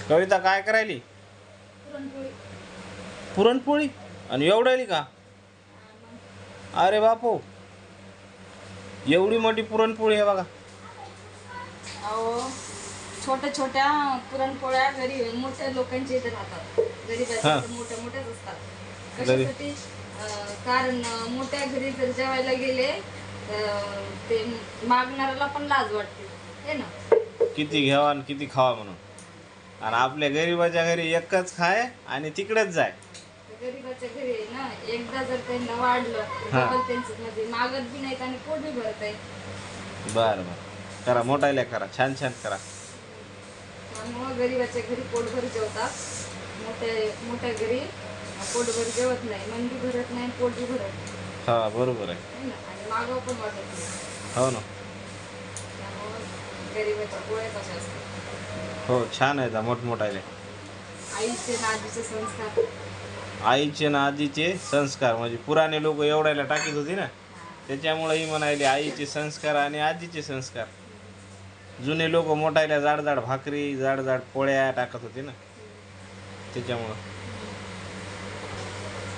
कविता काय करायली? पुरणपोळी. पुरणपोळी. आणि एवढाली का? अरे बापू, एवढी मोठी पुरणपोळी आहे बघा. अहो, छोट्या छोट्या पुरणपोळ्या घरी मोठ्या लोकांच्या इथे राहतात. गरीबाच्या इथे मोठ्या मोठ्याच असतात. कशासाठी? कारण मोठ्या घरी जर जेवायला गेले ते मागणाऱ्याला पण लाज वाटते, हे ना. किती घ्यावा आणि किती खावा म्हणून. आणि आपल्या गरीबाच्या घरी एकच खाय आणि तिकडेच जाय. गरीबाच्या घरी आहे ना, एकदा जर त्यांना वाढलं तर त्यांचं म्हणजे मागत बी नाहीत आणि पोट बी भरत आहे. बरं बरं, करा मोठायला करा, छान छान करा. त्यामुळं गरीबाच्या घरी पोटभर जेवतात. मोठ्या घरी पोटभर जेवत नाही, मन बी भरत नाही, पोट बी भरत नाही. हा बरोबर आहे. है ना, आणि मागावं पण वाटत नाही. हो ना. त्यामुळं गरीबाच्या पोळ्या कशा असतात. हो, छान आहे मोठमोठाले. आईचे ना आजीचे संस्कार. आईचे ना आजीचे संस्कार म्हणजे पुराणे लोक एवढ्याला टाकीत होती ना, त्याच्यामुळे ही म्हणायली आईचे संस्कार आणि आजीचे संस्कार. जुने लोक मोठायला जाड जाड भाकरी, जाड जाड पोळ्या टाकत होते ना, त्याच्यामुळं.